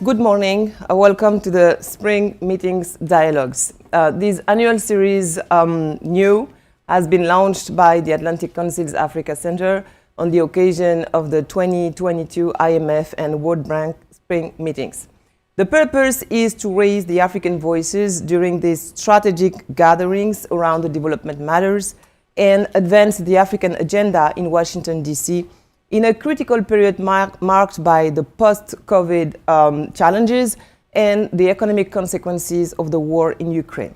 Good morning. Welcome to the Spring Meetings Dialogues. This annual series, new, has been launched by the Atlantic Council's Africa Center on the occasion of the 2022 IMF and World Bank Spring Meetings. The purpose is to raise the African voices during these strategic gatherings around the development matters and advance the African agenda in Washington, D.C., in a critical period marked by the post-COVID challenges and the economic consequences of the war in Ukraine.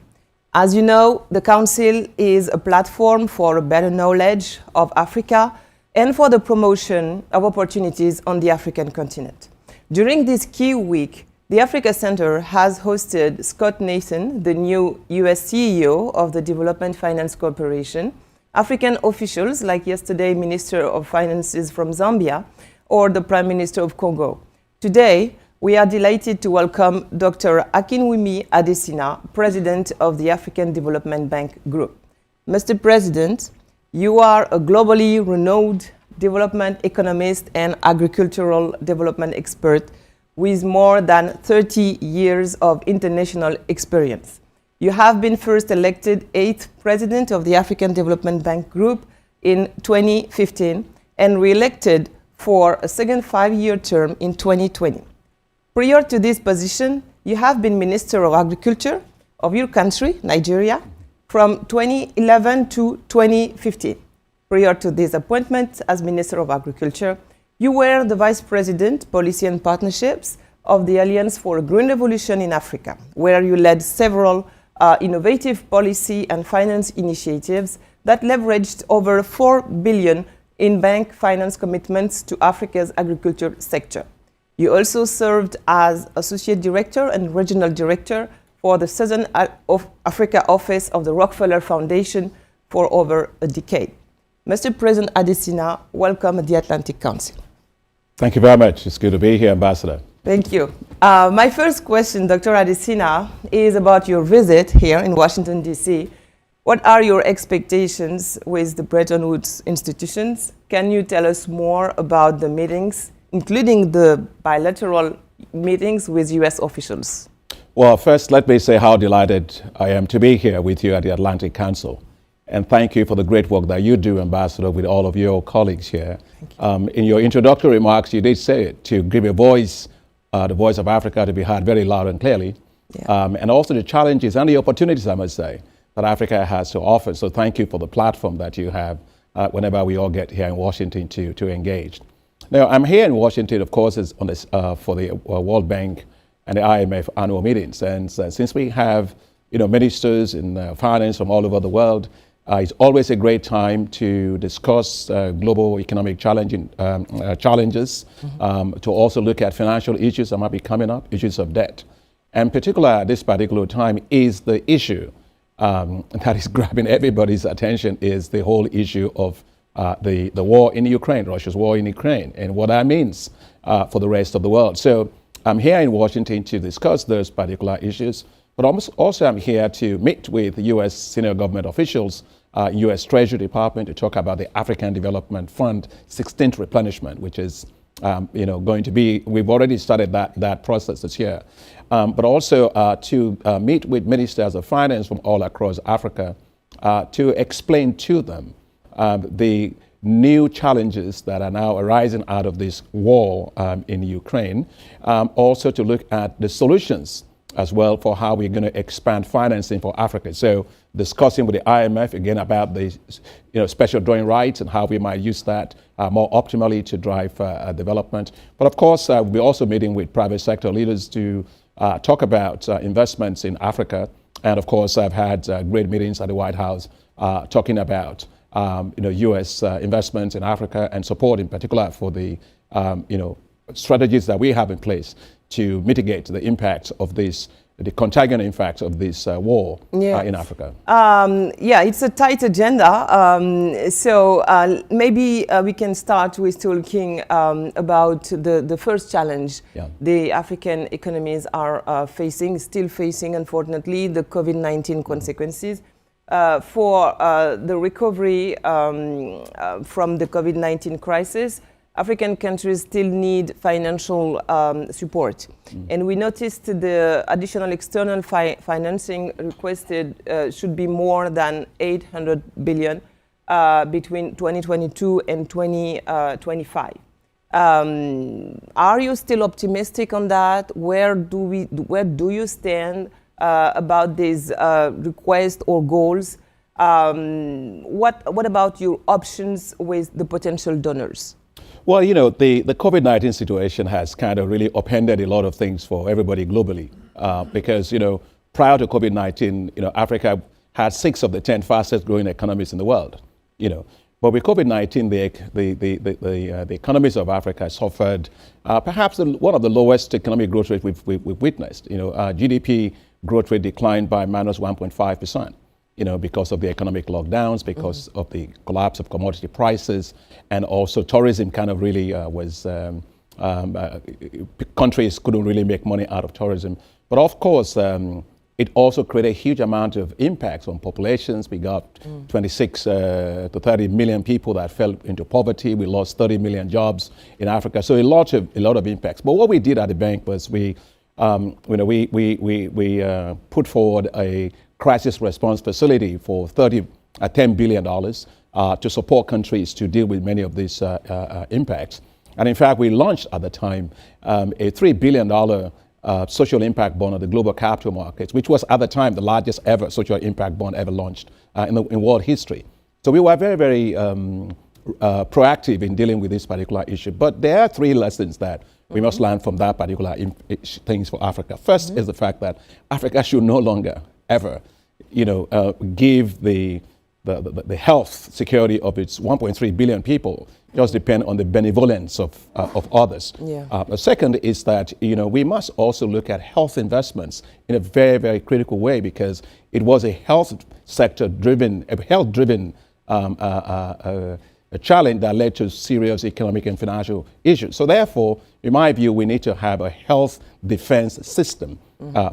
As you know, the Council is a platform for a better knowledge of Africa and for the promotion of opportunities on the African continent. During this key week, the Africa Center has hosted Scott Nathan, the new US CEO of the Development Finance Corporation, African officials like yesterday Minister of Finances from Zambia or the Prime Minister of Congo. Today, we are delighted to welcome Dr. Akinwumi Adesina, President of the African Development Bank Group. Mr. President, you are a globally renowned development economist and agricultural development expert with more than 30 years of international experience. You have been first elected 8th President of the African Development Bank Group in 2015 and re-elected for a second 5-year term in 2020. Prior to this position, you have been Minister of Agriculture of your country, Nigeria, from 2011 to 2015. Prior to this appointment as Minister of Agriculture, you were the Vice President, Policy and Partnerships of the Alliance for a Green Revolution in Africa, where you led several innovative policy and finance initiatives that leveraged over 4 billion in bank finance commitments to Africa's agriculture sector. You also served as Associate Director and Regional Director for the Southern Africa Office of the Rockefeller Foundation for over a decade. Mr. President Adesina, welcome at the Atlantic Council. Thank you very much. It's good to be here, Ambassador. Thank you. My first question, Dr. Adesina, is about your visit here in Washington, D.C. What are your expectations with the Bretton Woods institutions? Can you tell us more about the meetings, including the bilateral meetings with U.S. officials? Well, first, let me say how delighted I am to be here with you at the Atlantic Council. And thank you for the great work that you do, Ambassador, with all of your colleagues here. In your introductory remarks, you did say it, to give a voice, the voice of Africa to be heard very loud and clearly, and also the challenges and the opportunities, I must say, that Africa has to offer. So thank you for the platform that you have whenever we all get here in Washington to engage. Now, I'm here in Washington, of course, is on this, for the World Bank and the IMF annual meetings. And since we have ministers in finance from all over the world, it's always a great time to discuss global economic challenges, to also look at financial issues that might be coming up, issues of debt. And particularly at this particular time is the issue that is grabbing everybody's attention is the whole issue of the war in Ukraine, Russia's war in Ukraine, and what that means for the rest of the world. So I'm here in Washington to discuss those particular issues, but also I'm here to meet with U.S. senior government officials, U.S. Treasury Department, to talk about the African Development Fund 16th replenishment, which is going to be, we've already started that process this year, but also to meet with ministers of finance from all across Africa to explain to them the new challenges that are now arising out of this war in Ukraine, also to look at the solutions as well for how we're going to expand financing for Africa. So discussing with the IMF again about the special drawing rights and how we might use that more optimally to drive development. But of course, we're also meeting with private sector leaders to talk about investments in Africa. And of course, I've had great meetings at the White House talking about U.S. investments in Africa and support in particular for the strategies that we have in place to mitigate the impact of this, the contagion impact of this war in Africa. It's a tight agenda. So maybe we can start with talking about the first challenge the African economies are still facing, unfortunately, the COVID-19 consequences. For the recovery from the COVID-19 crisis, African countries still need financial support. And we noticed the additional external financing requested should be more than 800 billion between 2022 and 2025. Are you still optimistic on that? Where do you stand about these requests or goals? What about your options with the potential donors? Well, you know, the COVID-19 situation has kind of really upended a lot of things for everybody globally because, you know, prior to COVID-19, you know, Africa had 6 of the 10 fastest growing economies in the world, you know. But with COVID-19, the economies of Africa suffered perhaps one of the lowest economic growth rates we've witnessed. You know, GDP growth rate declined by minus 1.5%. You know, because of the economic lockdowns, because of the collapse of commodity prices, and also tourism kind of really countries couldn't really make money out of tourism. But of course, it also created a huge amount of impacts on populations. We got 26 to 30 million people that fell into poverty. We lost 30 million jobs in Africa. So a lot of impacts. But what we did at the bank was we put forward a crisis response facility for $10 billion to support countries to deal with many of these impacts. And in fact, we launched at the time a $3 billion social impact bond on the global capital markets, which was at the time the largest ever social impact bond ever launched in world history. So we were very, very proactive in dealing with this particular issue. But there are 3 lessons that we must learn from that particular things for Africa. First is the fact that Africa should no longer ever, you know, give the health security of its 1.3 billion people just depend on the benevolence of others. Yeah. The second is that, you know, we must also look at health investments in a very, very critical way because it was a health sector driven, a health driven a challenge that led to serious economic and financial issues. So therefore, in my view, we need to have a health defense system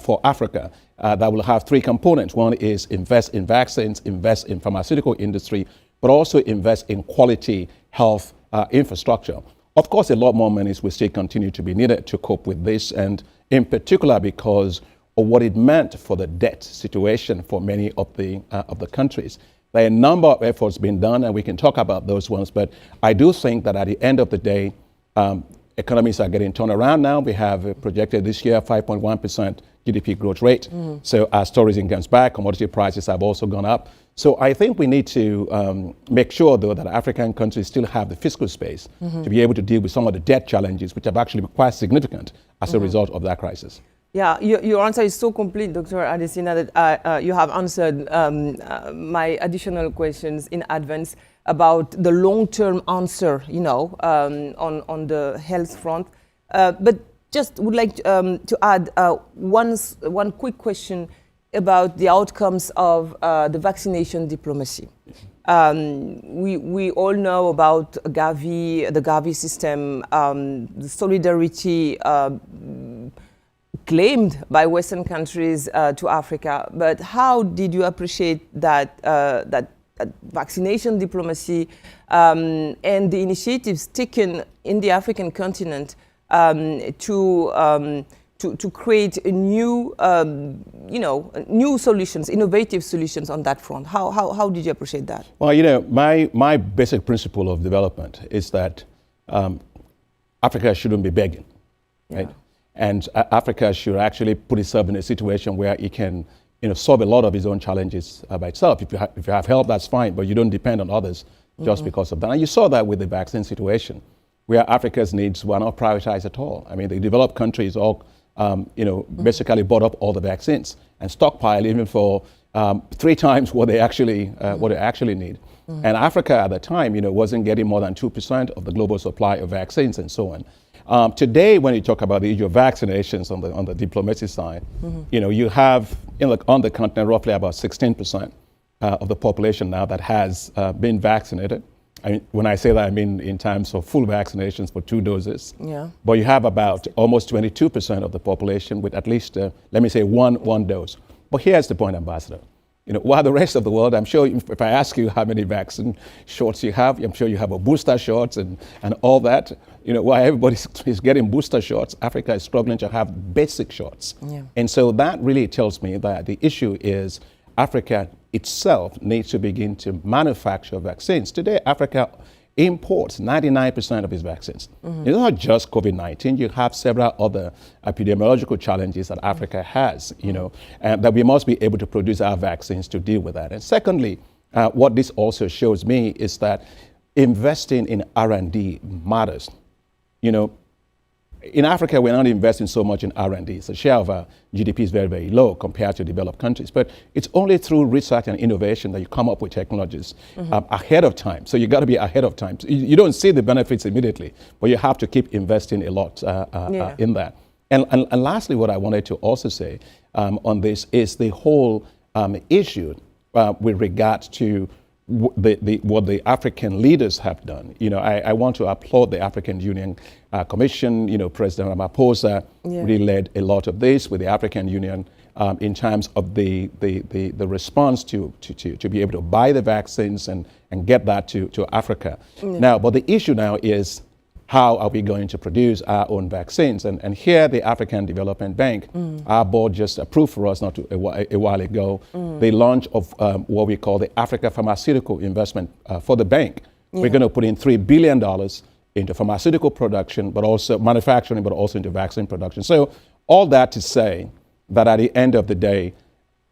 for Africa that will have 3 components. One is invest in vaccines, invest in pharmaceutical industry, but also invest in quality health infrastructure. Of course, a lot more money will still continue to be needed to cope with this, and in particular because of what it meant for the debt situation for many of the countries. There are a number of efforts being done, and we can talk about those ones, but I do think that at the end of the day, economies are getting turned around now. We have projected this year 5.1% GDP growth rate. So as tourism comes back, commodity prices have also gone up. So I think we need to make sure, though, that African countries still have the fiscal space to be able to deal with some of the debt challenges, which have actually been quite significant as a result of that crisis. Yeah, your answer is so complete, Dr. Adesina, that you have answered my additional questions in advance about the long-term answer, you know, on the health front. But just would like to add one quick question about the outcomes of the vaccination diplomacy. We all know about Gavi, the Gavi system, the solidarity claimed by Western countries to Africa. But how did you appreciate that vaccination diplomacy and the initiatives taken in the African continent to create a new, new solutions, innovative solutions on that front? How did you appreciate that? Well, you know, my basic principle of development is that Africa shouldn't be begging, right? Yeah. And Africa should actually put itself in a situation where it can, you know, solve a lot of its own challenges by itself. If you have help, that's fine, but you don't depend on others just because of that. And you saw that with the vaccine situation, where Africa's needs were not prioritized at all. I mean, the developed countries all, basically bought up all the vaccines and stockpiled even for 3 times what they actually need. And Africa at the time, you know, wasn't getting more than 2% of the global supply of vaccines and so on. Today, when you talk about the issue of vaccinations on the diplomacy side, you know, you have on the continent roughly about 16% of the population now that has been vaccinated. I mean, when I say that, I mean in terms of full vaccinations for 2 doses. Yeah. But you have about almost 22% of the population with at least, let me say, one dose. But here's the point, Ambassador. while the rest of the world, I'm sure if I ask you how many vaccine shots you have, I'm sure you have a booster shots and all that. While everybody is getting booster shots, Africa is struggling to have basic shots. Yeah. And so that really tells me that the issue is Africa itself needs to begin to manufacture vaccines. Today, Africa imports 99% of its vaccines. It's not just COVID-19. You have several other epidemiological challenges that Africa has, and that we must be able to produce our vaccines to deal with that. And secondly, what this also shows me is that investing in R&D matters. In Africa, we're not investing so much in R&D. So share of our GDP is very, very low compared to developed countries. But it's only through research and innovation that you come up with technologies ahead of time. So you got to be ahead of time. So you don't see the benefits immediately, but you have to keep investing a lot in that. And lastly, what I wanted to also say on this is the whole issue with regard to what the African leaders have done. I want to applaud the African Union Commission. President Ramaphosa really led a lot of this with the African Union in terms of the response to be able to buy the vaccines and get that to Africa. Now, but the issue now is, how are we going to produce our own vaccines? And here the African Development Bank, our board just approved for us a while ago, the launch of what we call the Africa Pharmaceutical Investment for the bank. We're going to put in $3 billion into pharmaceutical production, but also manufacturing, but also into vaccine production. So all that to say that at the end of the day,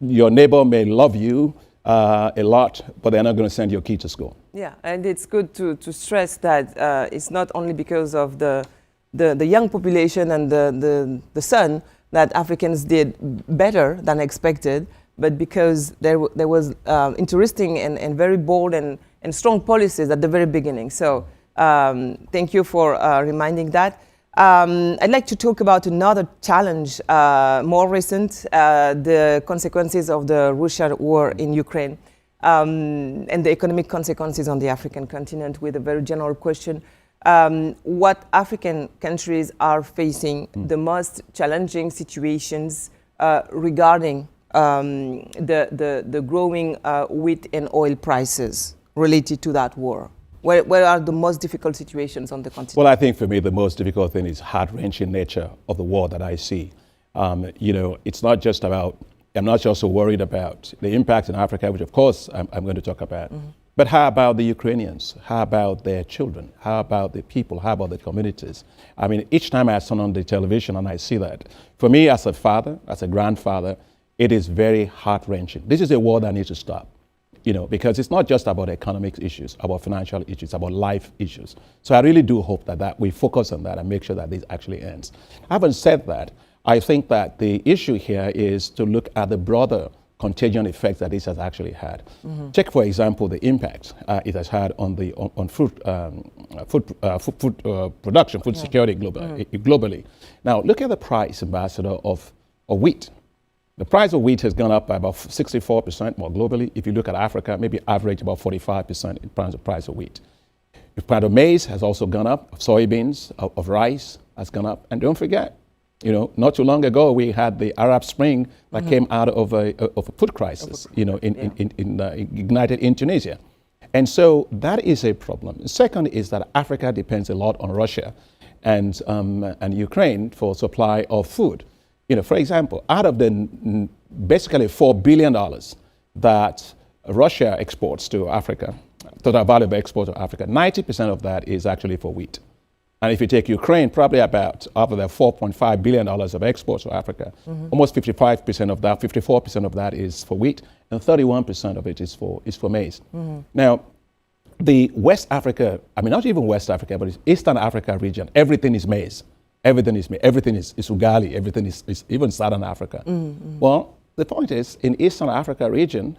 your neighbor may love you a lot, but they're not going to send your kid to school. Yeah, and it's good to stress that it's not only because of the young population and the sun that Africans did better than expected, but because there was interesting and very bold and strong policies at the very beginning. So thank you for reminding that. I'd like to talk about another challenge, more recent, the consequences of the Russia war in Ukraine. And the economic consequences on the African continent, with a very general question. What African countries are facing the most challenging situations regarding the growing wheat and oil prices related to that war? Where are the most difficult situations on the continent? Well, I think for me, the most difficult thing is heart-wrenching nature of the war that I see. It's not just about, I'm not just so worried about the impact in Africa, which of course I'm going to talk about, but how about the Ukrainians? How about their children? How about the people? How about the communities? I mean, each time I turn on the television and I see that, for me as a father, as a grandfather, it is very heart-wrenching. This is a war that needs to stop, because it's not just about economic issues, about financial issues, about life issues. So I really do hope that we focus on that and make sure that this actually ends. Having said that, I think that the issue here is to look at the broader contagion effects that this has actually had. Check, for example, the impact it has had on food production, food security globally. Now, look at the price, Ambassador, of wheat. The price of wheat has gone up by about 64% more globally. If you look at Africa, maybe average about 45% in terms of price of wheat. The price of maize has also gone up, of soybeans, of rice has gone up. And don't forget, not too long ago, we had the Arab Spring that came out of a food crisis, ignited in Tunisia. And so that is a problem. The second is that Africa depends a lot on Russia and Ukraine for supply of food. For example, out of the basically $4 billion that Russia exports to Africa, total value of export to Africa, 90% of that is actually for wheat. And if you take Ukraine, probably about of the $4.5 billion of exports to Africa, almost 55% of that, 54% of that is for wheat, and 31% of it is for maize. Now, the West Africa, I mean, not even West Africa, but it's Eastern Africa region, everything is maize. Everything is ugali, everything is even Southern Africa. Well, the point is, in Eastern Africa region,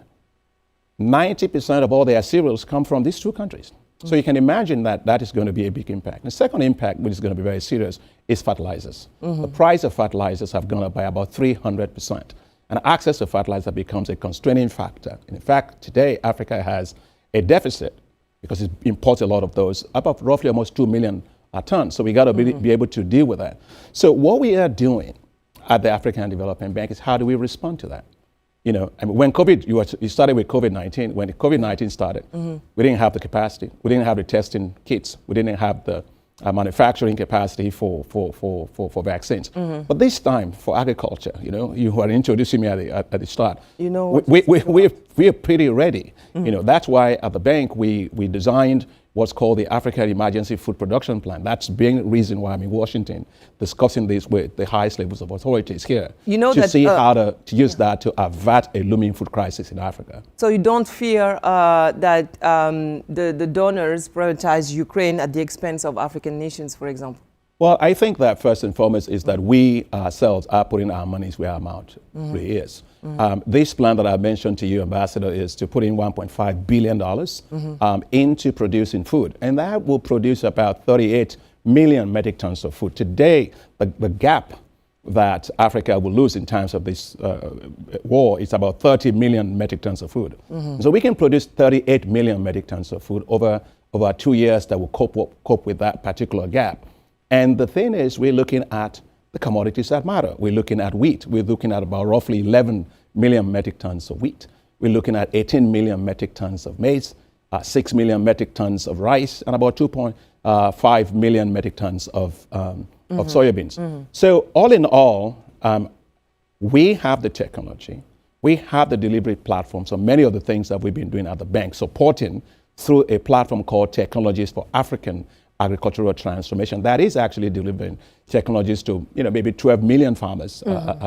90% of all their cereals come from these two countries. So you can imagine that is going to be a big impact. The second impact, which is going to be very serious, is fertilizers. The price of fertilizers have gone up by about 300%. And access to fertilizer becomes a constraining factor. And in fact, today, Africa has a deficit because it imports a lot of those, about roughly almost 2 million tons. So we got to be able to deal with that. So what we are doing at the African Development Bank is how do we respond to that? You know, I mean, when you started with COVID-19. When COVID-19 started, we didn't have the capacity. We didn't have the testing kits. We didn't have the manufacturing capacity for vaccines. But this time for agriculture, you know, you were introducing me at the start. You know, we're pretty ready. You know, that's why at the bank we designed what's called the African Emergency Food Production Plan. That's the reason why I'm in Washington discussing this with the highest levels of authorities here, you know, to see how to use that to avert a looming food crisis in Africa. So you don't fear that the donors prioritize Ukraine at the expense of African nations, for example? Well, I think that first and foremost is that we ourselves are putting our monies where our mouth really is. This plan that I mentioned to you, Ambassador, is to put in $1.5 billion into producing food. And that will produce about 38 million metric tons of food. Today, the gap that Africa will lose in terms of this war is about 30 million metric tons of food. So we can produce 38 million metric tons of food over 2 years that will cope with that particular gap. And the thing is, we're looking at the commodities that matter. We're looking at wheat. We're looking at about roughly 11 million metric tons of wheat. We're looking at 18 million metric tons of maize, 6 million metric tons of rice, and about 2.5 million metric tons of soybeans. So all in all, we have the technology. We have the delivery platform. So many of the things that we've been doing at the bank, supporting through a platform called Technologies for African Agricultural Transformation, that is actually delivering technologies to, you know, maybe 12 million farmers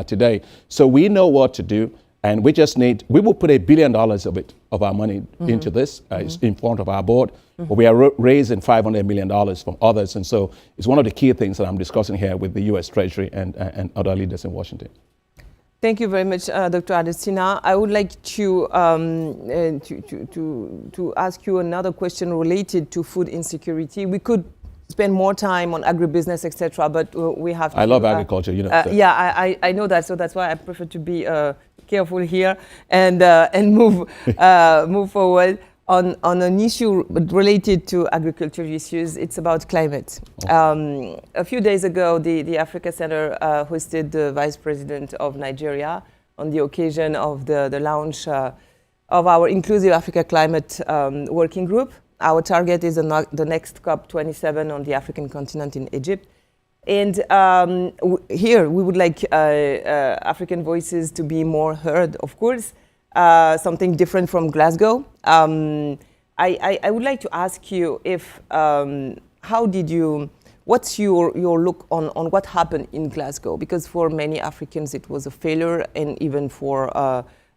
today. So we know what to do, and we will put $1 billion of our money into this. It's in front of our board, but we are raising $500 million from others, and so it's one of the key things that I'm discussing here with the U.S. Treasury and other leaders in Washington. Thank you very much, Dr. Adesina. I would like to ask you another question related to food insecurity. We could spend more time on agribusiness, etc., but we have to. I love agriculture, you know. Yeah, I know that, so that's why I prefer to be careful here and move forward on an issue related to agriculture issues. It's about climate. A few days ago, the Africa Center hosted the Vice President of Nigeria on the occasion of the launch of our Inclusive Africa Climate Working Group. Our target is the next COP27 on the African continent in Egypt. And here we would like African voices to be more heard, of course. Something different from Glasgow. I would like to ask you if, what's your look on what happened in Glasgow? Because for many Africans it was a failure, and even for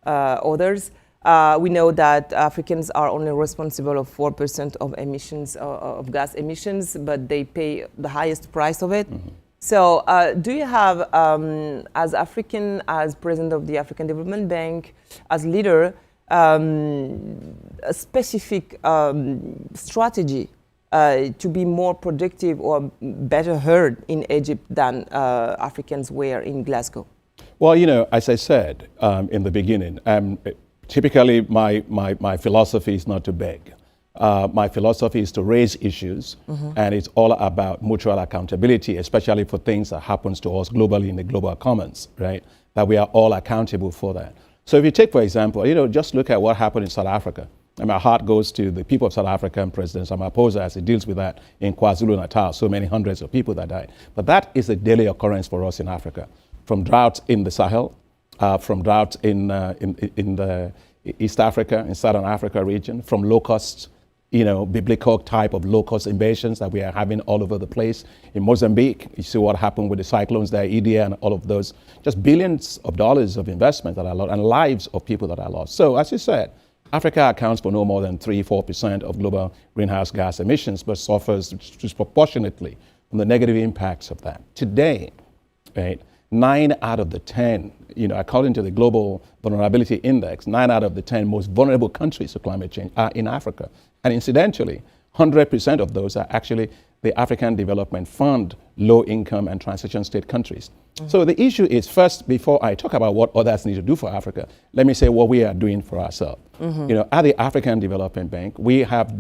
others. We know that Africans are only responsible of 4% of emissions, of gas emissions, but they pay the highest price of it. So do you have, as African, as president of the African Development Bank, as leader, a specific strategy to be more productive or better heard in Egypt than Africans were in Glasgow? Well, you know, as I said in the beginning, typically my philosophy is not to beg. My philosophy is to raise issues, and it's all about mutual accountability, especially for things that happens to us globally in the global commons, right? That we are all accountable for that. So if you take, for example, you know, just look at what happened in South Africa. And my heart goes to the people of South Africa and President Ramaphosa as he deals with that in KwaZulu-Natal, so many hundreds of people that died. But that is a daily occurrence for us in Africa. From droughts in the Sahel, from droughts in the East Africa, in Southern Africa region, from locusts, you know, biblical type of locust invasions that we are having all over the place. In Mozambique, you see what happened with the cyclones there, Idea and all of those. Just billions of dollars of investment that are lost and lives of people that are lost. So as you said, Africa accounts for no more than 3-4% of global greenhouse gas emissions, but suffers disproportionately from the negative impacts of that. Today, right, 9 out of the 10, you know, according to the Global Vulnerability Index, 9 out of the 10 most vulnerable countries to climate change are in Africa. And incidentally, 100% of those are actually the African Development Fund, low-income and transition state countries. So the issue is, first, before I talk about what others need to do for Africa, let me say what we are doing for ourselves. You know, at the African Development Bank, we have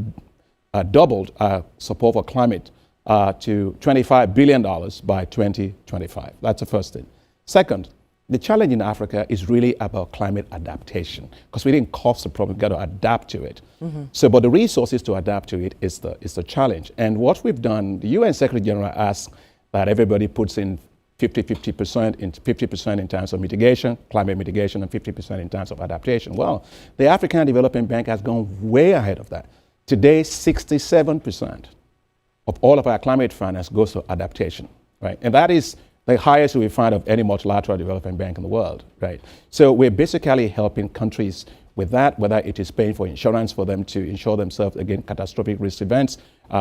doubled our support for climate to $25 billion by 2025. That's the first thing. Second, the challenge in Africa is really about climate adaptation, because we didn't cause the problem, we've got to adapt to it. So, but the resources to adapt to it is the challenge. And what we've done, the UN Secretary General asked that everybody puts in 50% in terms of mitigation, climate mitigation, and 50% in terms of adaptation. Well, the African Development Bank has gone way ahead of that. Today, 67% of all of our climate finance goes to adaptation, right? And that is the highest we find of any multilateral development bank in the world, right? So we're basically helping countries with that, whether it is paying for insurance for them to insure themselves against catastrophic risk events,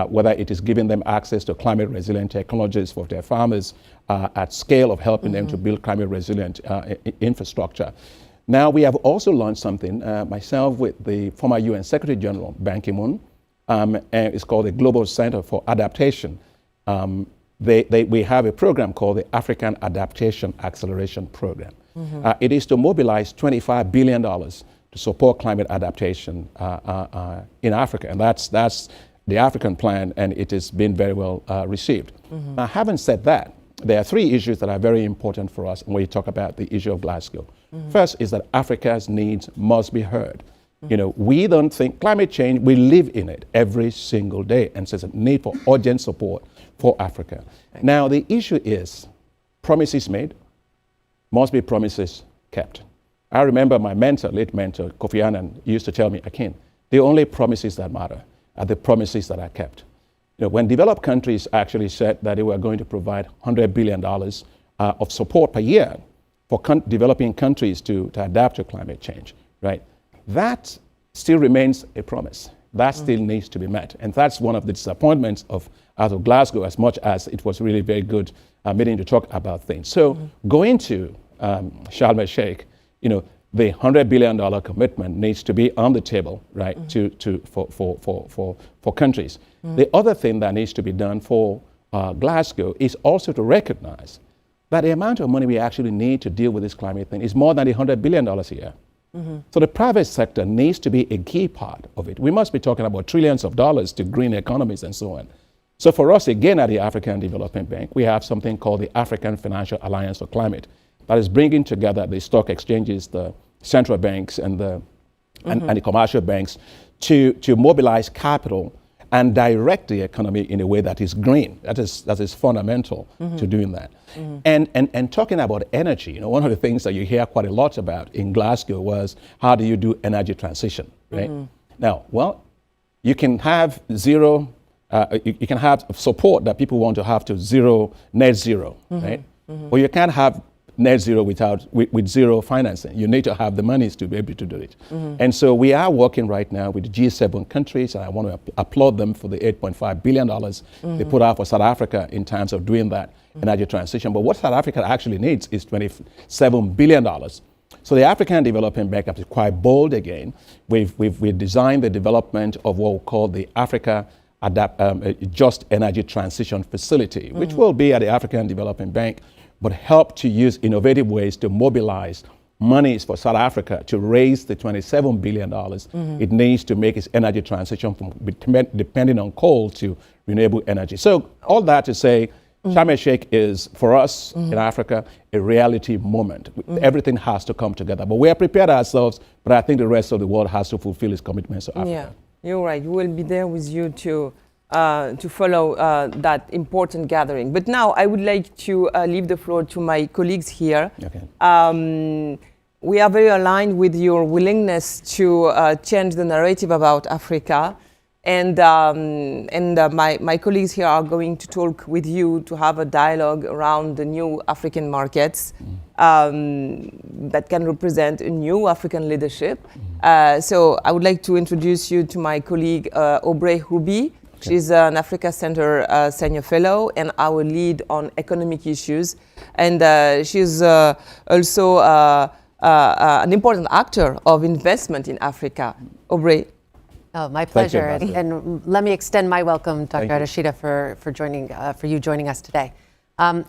whether it is giving them access to climate resilient technologies for their farmers at scale of helping them to build climate resilient infrastructure. Now we have also launched something, myself with the former UN Secretary General, Ban Ki-moon, and it's called the Global Center for Adaptation. We have a program called the African Adaptation Acceleration Program. It is to mobilize $25 billion to support climate adaptation in Africa, and that's the African plan, and it has been very well received. Now, having said that, there are three issues that are very important for us when we talk about the issue of Glasgow. First is that Africa's needs must be heard. You know, we don't think climate change, we live in it every single day, and so there's a need for urgent support for Africa. Now, the issue is promises made must be promises kept. I remember my mentor, late mentor, Kofi Annan, used to tell me, Akin, the only promises that matter are the promises that are kept. You know, when developed countries actually said that they were going to provide $100 billion of support per year for developing countries to adapt to climate change, right? That still remains a promise. That still needs to be met. And that's one of the disappointments out of Glasgow, as much as it was really very good meeting to talk about things. So going to Sharm el-Sheikh, you know, the $100 billion commitment needs to be on the table, right, for countries. The other thing that needs to be done for Glasgow is also to recognize that the amount of money we actually need to deal with this climate thing is more than $100 billion a year. So the private sector needs to be a key part of it. We must be talking about trillions of dollars to green economies and so on. So for us, again, at the African Development Bank, we have something called the African Financial Alliance for Climate that is bringing together the stock exchanges, the central banks, and the commercial banks to mobilize capital and direct the economy in a way that is green. That is fundamental to doing that. And talking about energy, you know, one of the things that you hear quite a lot about in Glasgow was how do you do energy transition, right? Now, well, you can have zero, you can have support that people want to have to net zero, right? But you can't have net zero with zero financing. You need to have the monies to be able to do it. And so we are working right now with the G7 countries, and I want to applaud them for the $8.5 billion they put out for South Africa in terms of doing that energy transition. But what South Africa actually needs is $27 billion. So the African Development Bank is quite bold again. We've designed the development of what we call the Africa Just Energy Transition Facility, which will be at the African Development Bank, but help to use innovative ways to mobilize monies for South Africa to raise the $27 billion it needs to make its energy transition from depending on coal to renewable energy. So all that to say, Sharm el-Sheikh is, for us in Africa, a reality moment. Everything has to come together. But we are prepared ourselves, but I think the rest of the world has to fulfill its commitments to Africa. Yeah, you're right. We will be there with you to follow that important gathering. But now I would like to leave the floor to my colleagues here. Okay. We are very aligned with your willingness to change the narrative about Africa. And my colleagues here are going to talk with you to have a dialogue around the new African markets that can represent a new African leadership. So I would like to introduce you to my colleague Aubrey Ruby. She's an Africa Center Senior Fellow and our lead on economic issues. And she's also an important actor of investment in Africa. Aubrey. Oh, my pleasure. And let me extend my welcome, Dr. Adesina, for you joining us today.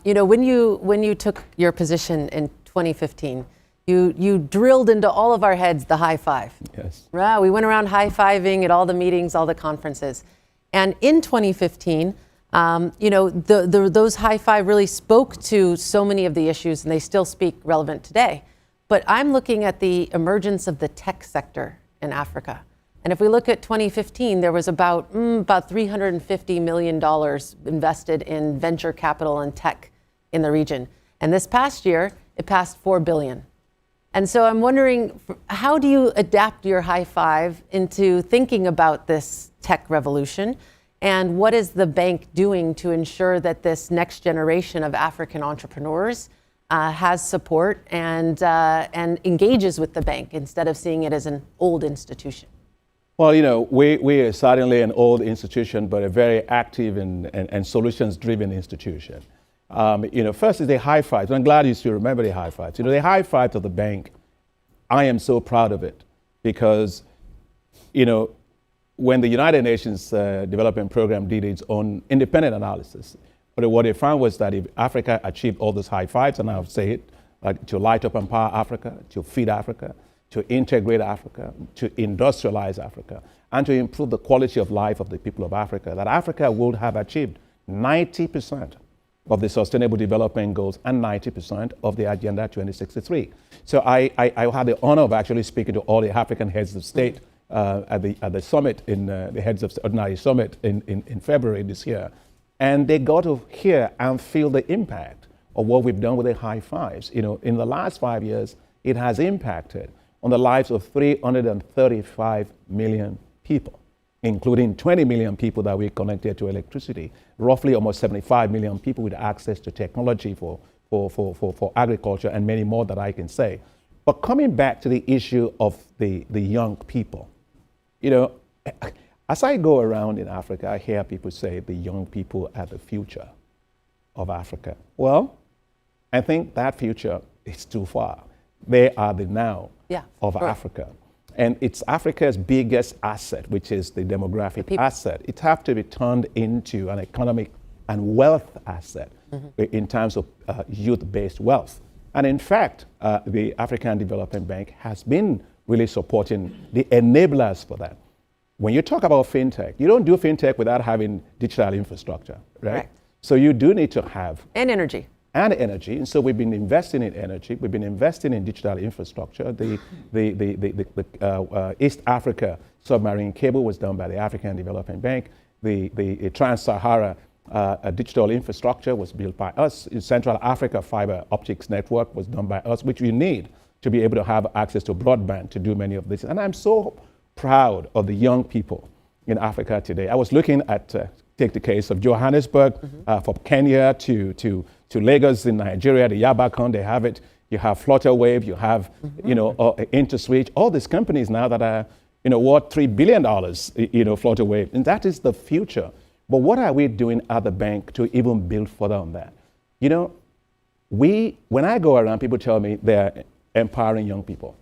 You know, when you took your position in 2015, you drilled into all of our heads the high five. Yes. We went around high-fiving at all the meetings, all the conferences. And in 2015, Those high five really spoke to so many of the issues, and they still speak relevant today. But I'm looking at the emergence of the tech sector in Africa. And if we look at 2015, there was about $350 million invested in venture capital and tech in the region. And this past year, it passed $4 billion. And so I'm wondering, how do you adapt your high five into thinking about this tech revolution? And what is the bank doing to ensure that this next generation of African entrepreneurs has support and engages with the bank instead of seeing it as an old institution? Well, we are certainly an old institution, but a very active and solutions-driven institution. First is the high fives. I'm glad you still remember the high fives. The high five of the bank, I am so proud of it because, when the United Nations Development Program did its own independent analysis, but what they found was that if Africa achieved all those high fives, and I'll say it, like to light up and power Africa, to feed Africa, to integrate Africa, to industrialize Africa, and to improve the quality of life of the people of Africa, that Africa would have achieved 90% of the Sustainable Development Goals and 90% of the Agenda 2063. So I had the honor of actually speaking to all the African heads of state at the summit, the Heads of Ordinary Summit in February this year. And they got to hear and feel the impact of what we've done with the high fives. In the last 5 years, it has impacted on the lives of 335 million people, including 20 million people that we connected to electricity, roughly almost 75 million people with access to technology for agriculture, and many more that I can say. But coming back to the issue of the young people, as I go around in Africa, I hear people say the young people are the future of Africa. Well, I think that future is too far. They are the now of Africa. And it's Africa's biggest asset, which is the demographic asset. It has to be turned into an economic and wealth asset in terms of youth-based wealth. And in fact, the African Development Bank has been really supporting the enablers for that. When you talk about fintech, you don't do fintech without having digital infrastructure, right? Correct. So you do need to have... And energy. And so we've been investing in energy, we've been investing in digital infrastructure. The East Africa submarine cable was done by the African Development Bank. The Trans-Sahara digital infrastructure was built by us. In Central Africa, fiber optics network was done by us, which we need to be able to have access to broadband to do many of this. And I'm so proud of the young people in Africa today. I was looking at, take the case of Johannesburg, from Kenya to Lagos in Nigeria, the Yabacon, they have it. You have Flutterwave, you have, InterSwitch, all these companies now that are, worth $3 billion, Flutterwave, and that is the future. But what are we doing at the bank to even build further on that? When I go around, people tell me they're empowering young people.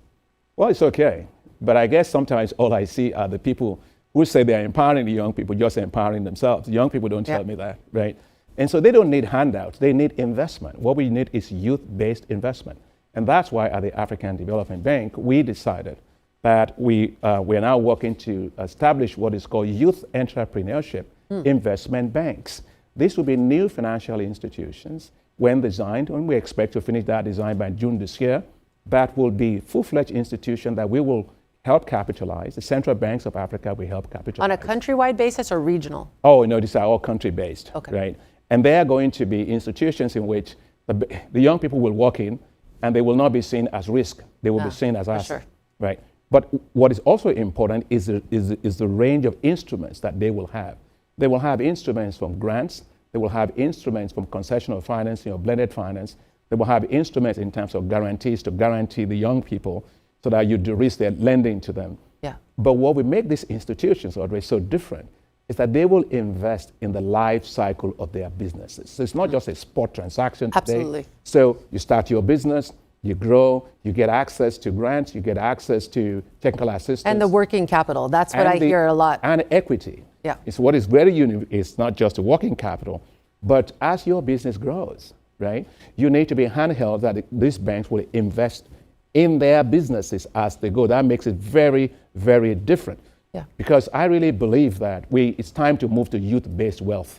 Well, it's okay, but I guess sometimes all I see are the people who say they're empowering the young people, just empowering themselves. Young people don't tell me that, right? And so they don't need handouts, they need investment. What we need is youth-based investment. And that's why at the African Development Bank, we decided that we're now working to establish what is called youth entrepreneurship investment banks. These will be new financial institutions when designed, and we expect to finish that design by June this year. That will be full-fledged institution that we will help capitalize. The central banks of Africa will help capitalize. On a countrywide basis or regional? Oh, no, these are all country-based, right? And they are going to be institutions in which the young people will walk in and they will not be seen as risk. They will be seen as asset, right? But what is also important is the range of instruments that they will have. They will have instruments from grants. They will have instruments from concessional financing or blended finance. They will have instruments in terms of guarantees to guarantee the young people so that you de-risk their lending to them. Yeah. But what we make these institutions already so different is that they will invest in the life cycle of their businesses. So it's not just a spot transaction today. Absolutely. So you start your business, you grow, you get access to grants, you get access to technical assistance. And the working capital, that's what I hear a lot. And equity. Yeah. It's what is very unique. It's not just a working capital, but as your business grows, right, you need to be handheld that these banks will invest in their businesses as they go. That makes it very, very different. Yeah. Because I really believe that it's time to move to youth-based wealth.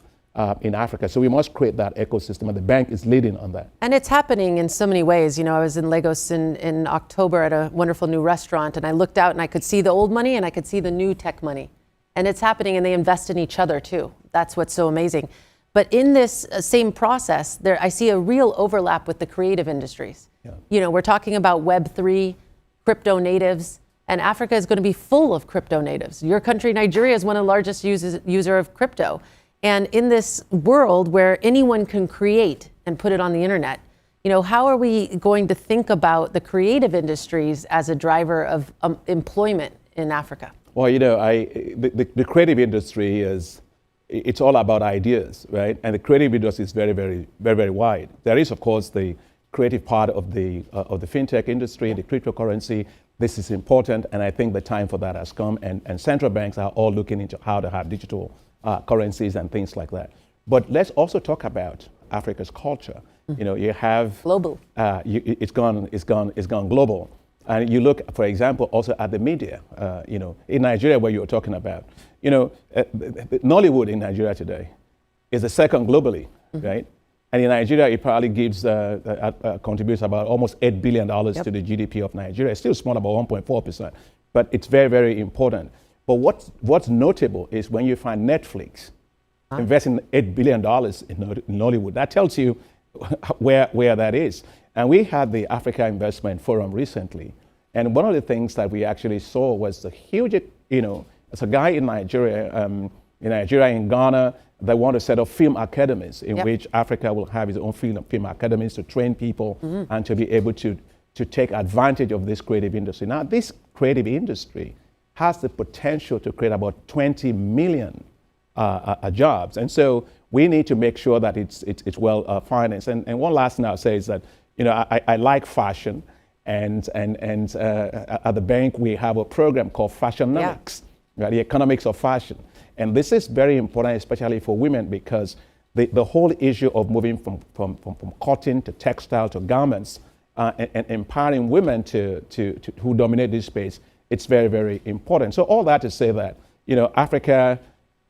in Africa. So we must create that ecosystem, and the bank is leading on that. And it's happening in so many ways. You know, I was in Lagos in October at a wonderful new restaurant, and I looked out and I could see the old money and I could see the new tech money. And it's happening, and they invest in each other too. That's what's so amazing. But in this same process, I see a real overlap with the creative industries. Yeah. You know, we're talking about Web3, crypto natives, and Africa is going to be full of crypto natives. Your country, Nigeria, is one of the largest user of crypto. And in this world where anyone can create and put it on the internet, you know, how are we going to think about the creative industries as a driver of employment in Africa? Well, you know, the creative industry it's all about ideas, right? And the creative industry is very, very, very, very wide. There is, of course, the creative part of the fintech industry, the cryptocurrency. This is important, and I think the time for that has come. And central banks are all looking into how to have digital currencies and things like that. But let's also talk about Africa's culture. Mm-hmm. You know, you have global. It's gone global. And you look, for example, also at the media. You know, in Nigeria, where you were talking about, you know, Nollywood in Nigeria today is the second globally, mm-hmm. right? And in Nigeria, it probably gives contributes about almost $8 billion to the GDP of Nigeria. It's still small, about 1.4%, but it's very, very important. But what's notable is when you find Netflix investing $8 billion in Nollywood. That tells you where that is. And we had the Africa Investment Forum recently, and one of the things that we actually saw was the huge, you know, as a guy in Nigeria, in Ghana, they want to set up film academies in which Africa will have its own film academies to train people and to be able to take advantage of this creative industry. Now, this creative industry has the potential to create about 20 million jobs. And so we need to make sure that it's well financed. And one last thing I'll say is that, you know, I like fashion, and at the bank we have a program called Fashionomics, right, the economics of fashion. And this is very important, especially for women, because the whole issue of moving from cotton to textile to garments and empowering women who dominate this space, it's very, very important. So all that to say that, you know, Africa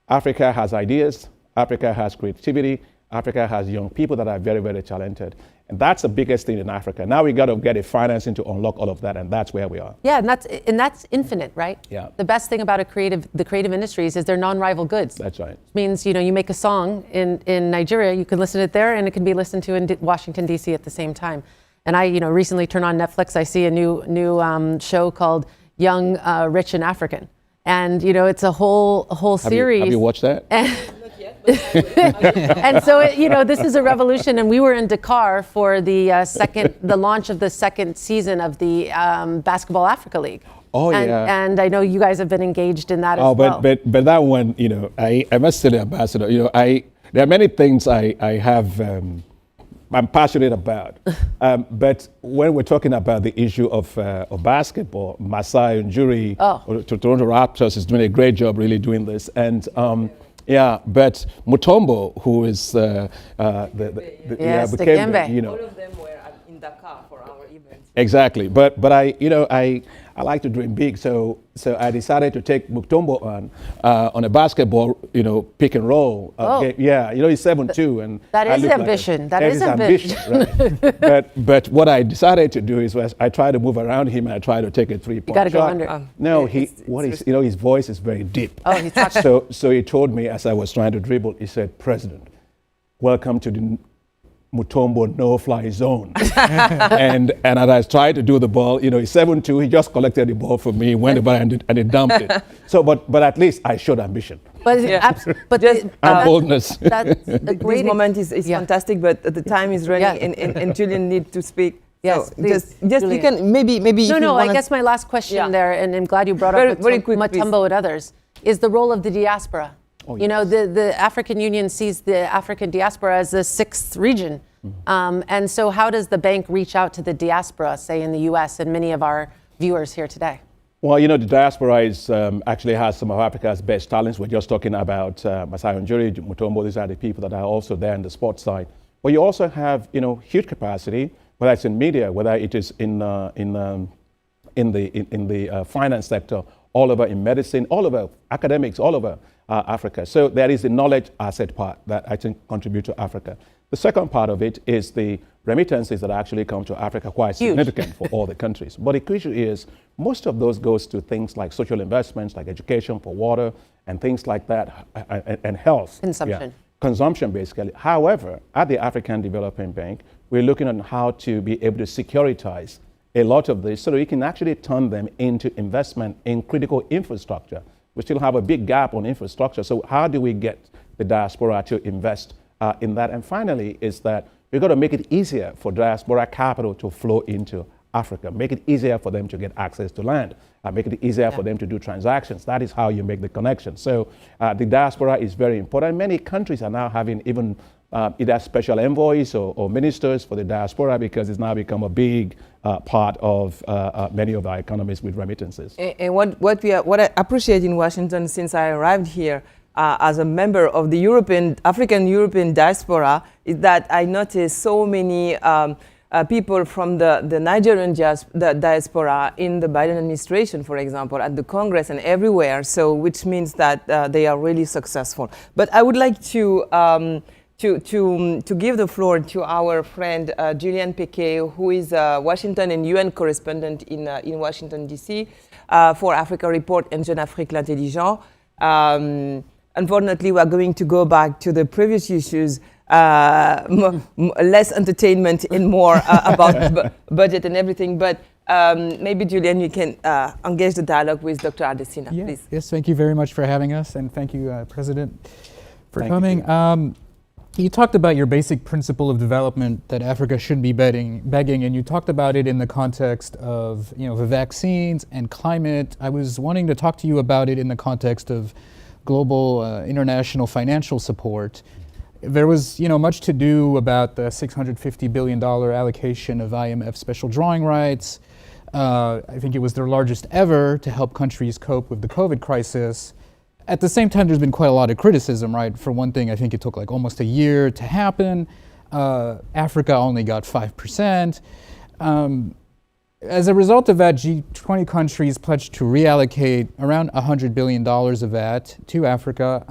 has ideas, Africa has creativity, Africa has young people that are very, very talented. And that's the biggest thing in Africa. Now we got to get the financing to unlock all of that, and that's where we are. Yeah, and that's infinite, right? Yeah. The best thing about the creative industries is they're non-rival goods. That's right. It means, you know, you make a song in Nigeria, you can listen to it there, and it can be listened to in Washington, D.C. at the same time. And I, you know, recently turned on Netflix. I see a new show called Young, Rich, and African. And, you know, it's a whole series. Have you watched that? And so, you know, this is a revolution. And we were in Dakar for the launch of the second season of the Basketball Africa League. Oh, yeah. And I know you guys have been engaged in that as well. But that one, you know, I must say, the ambassador, you know, there are many things I'm passionate about. But when we're talking about the issue of basketball, Masai Ujiri to Toronto Raptors is doing a great job really doing this. And but Mutombo, who is the became, you know, all of them were in Dakar for our event. Exactly, but I like to dream big, so I decided to take Mutombo on a basketball, you know, pick and roll game. Yeah, you know, he's 7'2", and that is ambition. That is ambition. Right? But what I decided to do is I try to move around him, and I try to take a 3-point shot. You got to go under. No, you know, his voice is very deep. Oh, he talks. So he told me as I was trying to dribble, he said, "President, welcome to the Mutombo no-fly zone." and as I tried to do the ball, you know, he's 7'2", he just collected the ball from me, went about and he dumped it. So, but at least I showed ambition. But and boldness. That's a great this moment is fantastic, but the time is running, and Julian needs to speak. Yes, so just you can maybe. No. I guess my last question there, and I'm glad you brought up Mutombo and others, is the role of the diaspora. Oh, yes. You know, the African Union sees the African diaspora as the 6th region. Mm-hmm. And so how does the bank reach out to the diaspora, say in the US, and many of our viewers here today? Well, you know, the diaspora actually has some of Africa's best talents. We're just talking about Masai Ujiri, Mutombo. These are the people that are also there in the sports side. But you also have, you know, huge capacity, whether it's in media, whether it is in the finance sector, all over in medicine, all over academics, all over Africa. So there is the knowledge asset part that I think contribute to Africa. The second part of it is the remittances that actually come to Africa, quite significant for all the countries. But the issue is most of those goes to things like social investments, like education for water and things like that, and health. Consumption. Yeah. Consumption, basically. However, at the African Development Bank, we're looking at how to be able to securitize a lot of this so that we can actually turn them into investment in critical infrastructure. We still have a big gap on infrastructure. So how do we get the diaspora to invest in that? And finally is that we've got to make it easier for diaspora capital to flow into Africa, make it easier for them to get access to land, make it easier for them to do transactions. That is how you make the connection. So the diaspora is very important. Many countries are now having even either special envoys or ministers for the diaspora because it's now become a big part of many of our economies with remittances. And what I appreciate in Washington since I arrived here as a member of the African-European diaspora is that I noticed so many people from the Nigerian diaspora in the Biden administration, for example, at the Congress and everywhere. So, which means that they are really successful. But I would like to give the floor to our friend Julian Piquet, who is a Washington and UN correspondent in Washington, D.C. For Africa Report and Jeune Afrique L'Intelligent. Unfortunately, we are going to go back to the previous issues, less entertainment and more about budget and everything. But maybe, Julian, you can engage the dialogue with Dr. Adesina, please. Yes, thank you very much for having us, and thank you, President, for coming. You talked about your basic principle of development that Africa should be begging, and you talked about it in the context of the vaccines and climate. I was wanting to talk to you about it in the context of global international financial support. There was much to do about the $650 billion allocation of IMF special drawing rights. I think it was their largest ever to help countries cope with the COVID crisis. At the same time, there's been quite a lot of criticism, right? For one thing, I think it took like almost a year to happen. Africa only got 5%. As a result of that, G20 countries pledged to reallocate around $100 billion of that to Africa,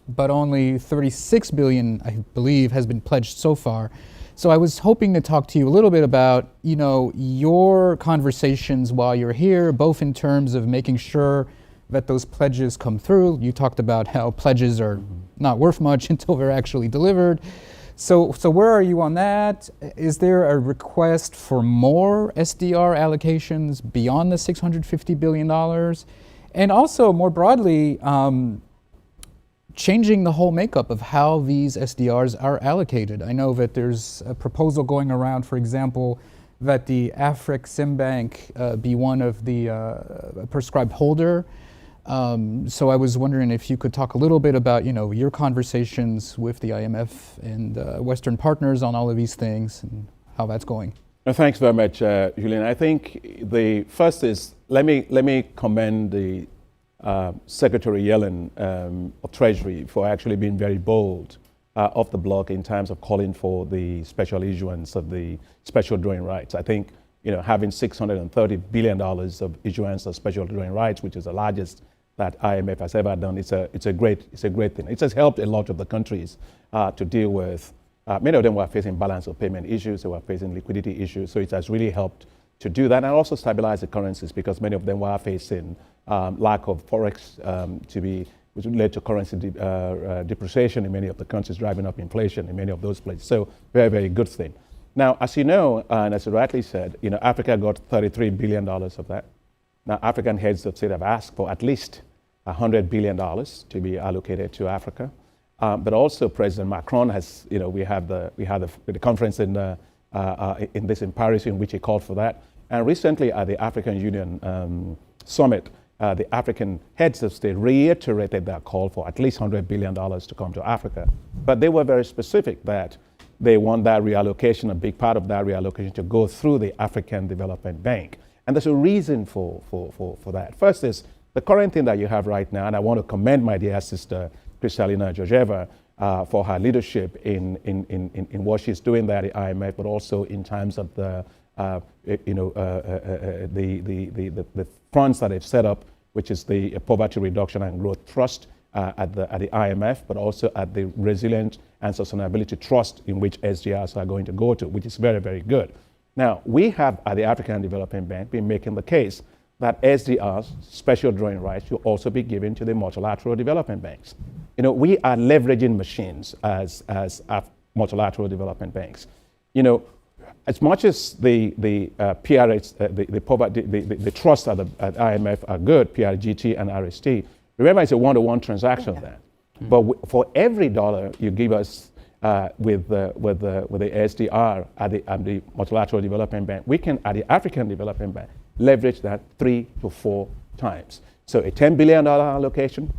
but only $36 billion, I believe, has been pledged so far. So I was hoping to talk to you a little bit about, your conversations while you're here, both in terms of making sure that those pledges come through. You talked about how pledges are not worth much until they're actually delivered. So where are you on that? Is there a request for more SDR allocations beyond the $650 billion? And also, more broadly, changing the whole makeup of how these SDRs are allocated. I know that there's a proposal going around, for example, that the Afreximbank be one of the prescribed holder. So I was wondering if you could talk a little bit about, your conversations with the IMF and Western partners on all of these things and how that's going. Thanks very much, Julian. I think the first is, let me commend the Secretary Yellen of Treasury for actually being very bold off the block in terms of calling for the special issuance of the special drawing rights. I think having $630 billion of issuance of special drawing rights, which is the largest that IMF has ever done, it's a great thing. It has helped a lot of the countries to deal with. Many of them were facing balance of payment issues, they were facing liquidity issues, so it has really helped to do that and also stabilize the currencies because many of them were facing lack of forex which led to currency depreciation in many of the countries, driving up inflation in many of those places. So very, very good thing. Now, as you know, and as you rightly said, Africa got $33 billion of that. Now, African heads of state have asked for at least $100 billion to be allocated to Africa. But also President Macron has, we had the conference in Paris in which he called for that. And recently at the African Union Summit, the African heads of state reiterated their call for at least $100 billion to come to Africa. But they were very specific that they want that reallocation, a big part of that reallocation, to go through the African Development Bank. And there's a reason for that. First is the current thing that you have right now, and I want to commend my dear sister, Kristalina Georgieva, for her leadership in what she's doing there at the IMF, but also in terms of the funds that they've set up, which is the Poverty Reduction and Growth Trust at the IMF, but also at the Resilience and Sustainability Trust, in which SDRs are going to go to, which is very, very good. Now, we have at the African Development Bank been making the case that SDRs, special drawing rights, should also be given to the multilateral development banks. You know, we are leveraging machines as multilateral development banks. You know, as much as the PRH, the trusts at IMF are good, PRGT and RST, remember it's a one-to-one transaction there. But for every dollar you give us with the SDR at the multilateral development bank, we can, at the African Development Bank, leverage that 3 to 4 times. So a $10 billion allocation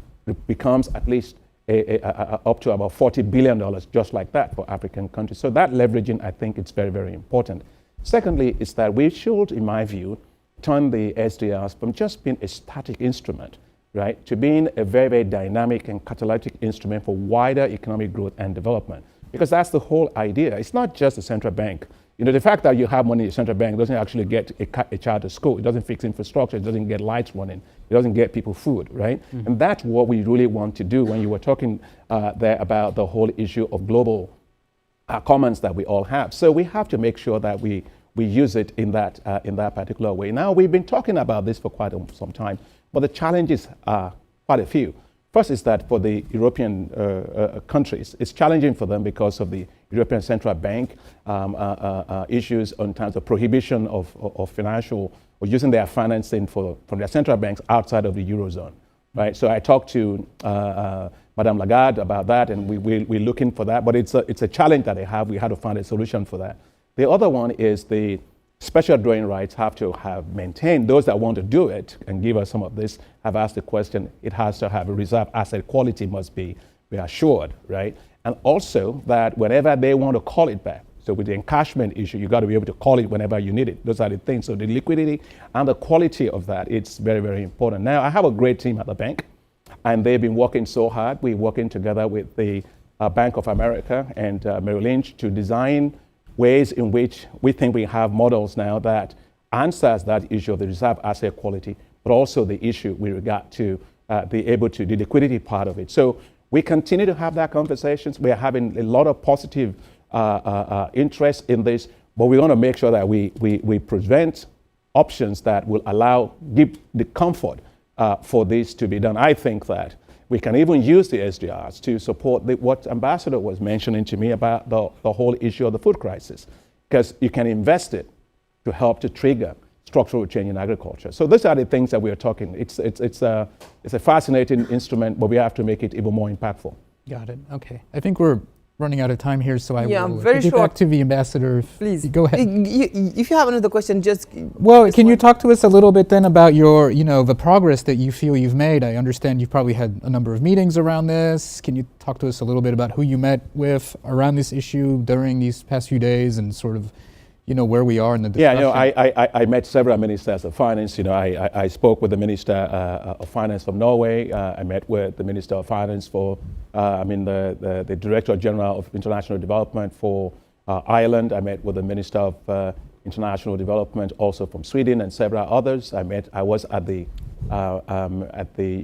becomes at least up to about $40 billion, just like that for African countries. So that leveraging, I think, is very, very important. Secondly, is that we should, in my view, turn the SDRs from just being a static instrument, right, to being a very, very dynamic and catalytic instrument for wider economic growth and development. Because that's the whole idea. It's not just the central bank. You know, the fact that you have money in the central bank doesn't actually get a child to school. It doesn't fix infrastructure. It doesn't get lights running. It doesn't get people food, right? Mm-hmm. And that's what we really want to do when you were talking there about the whole issue of global commons that we all have. So we have to make sure that we use it in that particular way. Now, we've been talking about this for quite some time, but the challenges are quite a few. First is that for the European countries, it's challenging for them because of the European Central Bank issues in terms of prohibition of financial or using their financing from their central banks outside of the Eurozone, right? So I talked to Madame Lagarde about that, and we're looking for that, but it's a challenge that they have. We had to find a solution for that. The other one is the special drawing rights have to have maintained. Those that want to do it and give us some of this have asked the question, it has to have a reserve asset quality must be assured, right? And also that whenever they want to call it back, so with the encashment issue, you got to be able to call it whenever you need it. Those are the things. So the liquidity and the quality of that, it's very, very important. Now, I have a great team at the bank, and they've been working so hard. We're working together with the Bank of America and Merrill Lynch to design ways in which we think we have models now that answers that issue of the reserve asset quality, but also the issue with regard to the liquidity part of it. So we continue to have that conversations. We are having a lot of positive interest in this, but we want to make sure that we present options that will give the comfort for this to be done. I think that we can even use the SDRs to support what Ambassador was mentioning to me about the whole issue of the food crisis, because you can invest it to help to trigger structural change in agriculture. So those are the things that we are talking. It's a fascinating instrument, but we have to make it even more impactful. Got it. Okay. I think we're running out of time here, so I will very take it back to the ambassador. Please go ahead. If you have another question, can you talk to us a little bit then about your, the progress that you feel you've made? I understand you've probably had a number of meetings around this. Can you talk to us a little bit about who you met with around this issue during these past few days and sort of, where we are in the discussion? Yeah, I met several ministers of finance. I spoke with the Minister of Finance from Norway. I met with the Minister of Finance the Director General of International Development for Ireland. I met with the Minister of International Development also from Sweden and several others. I was at the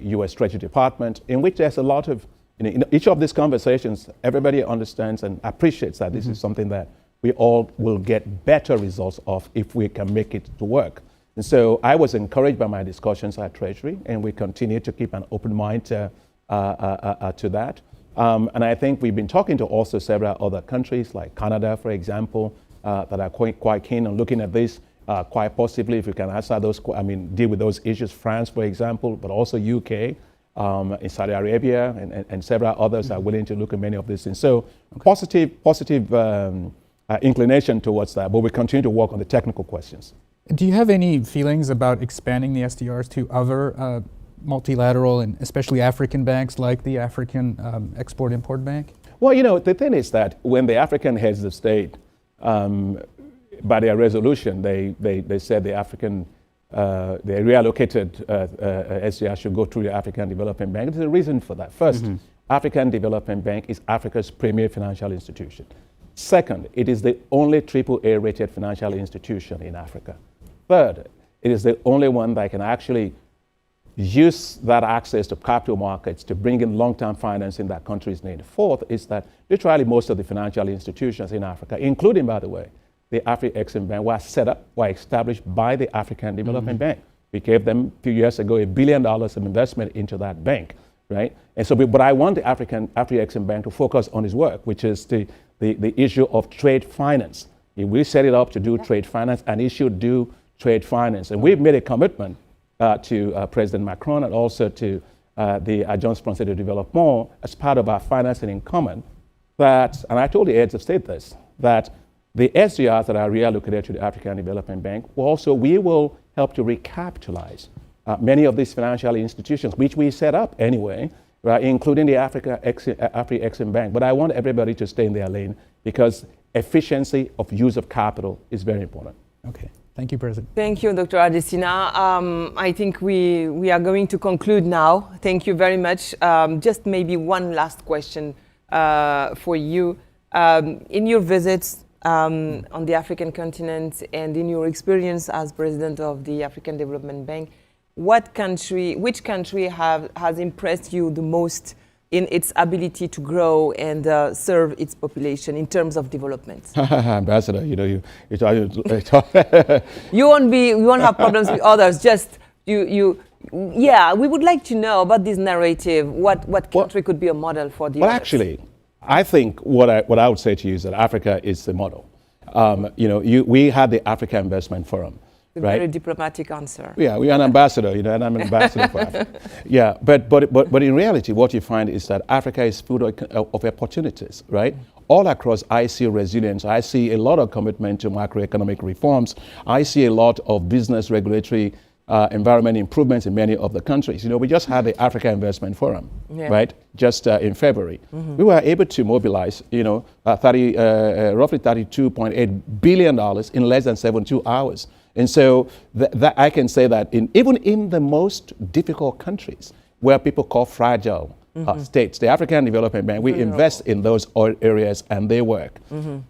U.S. Treasury Department, in which there's a lot of, in each of these conversations, everybody understands and appreciates that this is something that we all will get better results of if we can make it to work. And so I was encouraged by my discussions at Treasury, and we continue to keep an open mind to that. And I think we've been talking to also several other countries, like Canada, for example, that are quite keen on looking at this quite possibly, if we can answer those, deal with those issues. France, for example, but also UK, in Saudi Arabia, and several others are willing to look at many of these things. So positive inclination towards that, but we continue to work on the technical questions. Do you have any feelings about expanding the SDRs to other multilateral and especially African banks like the African Export-Import Bank? Well, the thing is that when the African heads of state, by their resolution, they said the African, they reallocated SDR should go through the African Development Bank. There's a reason for that. First, African Development Bank is Africa's premier financial institution. Second, it is the only AAA rated financial institution in Africa. Third, It is the only one that can actually use that access to capital markets to bring in long-term financing that countries need. Fourth is that literally most of the financial institutions in Africa, including, by the way, the Afri-Exim Bank, were set up, were established by the African Development Bank. We gave them a few years ago $1 billion of investment into that bank, right? And so, but I want the Afri-Exim Bank to focus on its work, which is the issue of trade finance. We set it up to do trade finance, and it should do trade finance. And we've made a commitment to President Macron and also to the Agence Française de Développement as part of our financing in common that, and I told the heads of state this, that the SDRs that are reallocated to the African Development Bank we will help to recapitalize many of these financial institutions, which we set up anyway, right, including the Afri-Exim Bank. But I want everybody to stay in their lane because efficiency of use of capital is very important. Okay. Thank you, President. Thank you, Dr. Adesina. I think we are going to conclude now. Thank you very much. Just maybe one last question for you. In your visits on the African continent and in your experience as president of the African Development Bank, which country has impressed you the most in its ability to grow and serve its population in terms of development? Ambassador, you won't have problems with others. Just yeah. We would like to know about this narrative. What country could be a model for the? Well, others? Actually, I think what I would say to you is that Africa is the model. We had the Africa Investment Forum. A right? very diplomatic answer. Yeah, we're an ambassador, and I'm an ambassador for Africa. Yeah, but in reality, what you find is that Africa is full of opportunities, right? All across, I see resilience. I see a lot of commitment to macroeconomic reforms. I see a lot of business regulatory environment improvements in many of the countries. We just had the Africa Investment Forum, right? Just in February. We were able to mobilize, roughly $32.8 billion in less than 72 hours. And so I can say that even in the most difficult countries where people call fragile states, the African Development Bank, we invest in those areas and they work.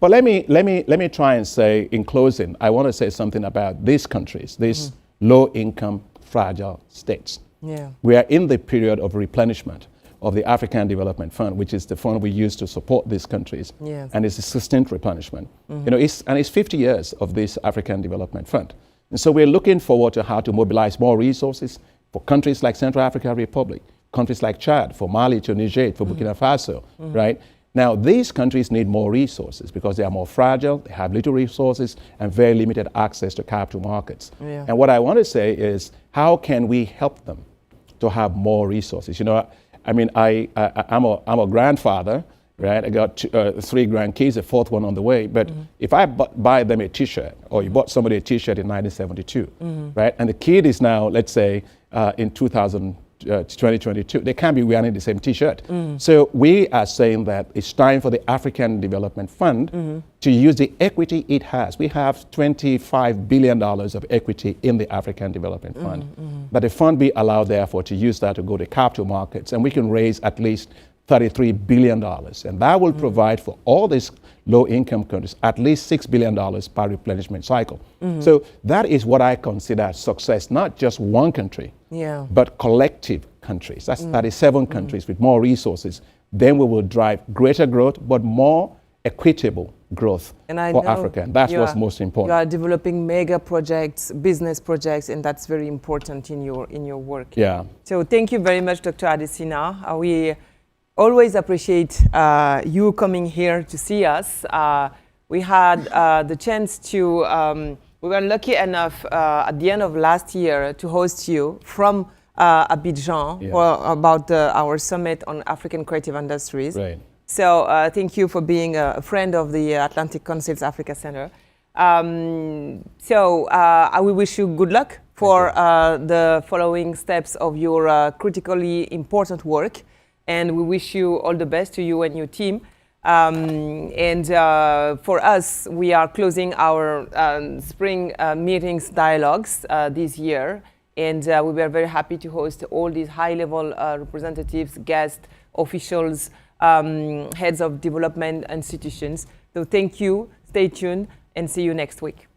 But let me try and say in closing, I want to say something about these countries, these low-income fragile states. Yeah. We are in the period of replenishment of the African Development Fund, which is the fund we use to support these countries. Yes. And it's a sustained replenishment. It's 50 years of this African Development Fund. And so we're looking forward to how to mobilize more resources for countries like Central African Republic, countries like Chad, for Mali, to Niger, for Burkina Faso, right? Now, these countries need more resources because they are more fragile, they have little resources, and very limited access to capital markets. Yeah. And what I want to say is, how can we help them to have more resources? I'm a grandfather, right? I got 3 grandkids, a 4th one on the way. But if I buy them a T-shirt, or you bought somebody a T-shirt in 1972, right? And the kid is now, let's say, in 2022, they can't be wearing the same T-shirt. So we are saying that it's time for the African Development Fund to use the equity it has. We have $25 billion of equity in the African Development Fund. But the fund be allowed, therefore, to use that to go to capital markets, and we can raise at least $33 billion. And that will provide for all these low-income countries at least $6 billion per replenishment cycle. So that is what I consider success, not just one country, but collective countries. That's 37 countries with more resources. Then we will drive greater growth, but more equitable growth for Africa. And that's what's most important. You are developing mega projects, business projects, and that's very important in your work. Yeah. So thank you very much, Dr. Adesina. We always appreciate you coming here to see us. We had the chance to, we were lucky enough at the end of last year to host you from Abidjan for about our summit on African creative industries. Right. So thank you for being a friend of the Atlantic Council's Africa Center. We wish you good luck for the following steps of your critically important work. And we wish you all the best to you and your team. For us, we are closing our spring meetings dialogues this year. And we were very happy to host all these high-level representatives, guests, officials, heads of development institutions. So thank you, stay tuned, and see you next week.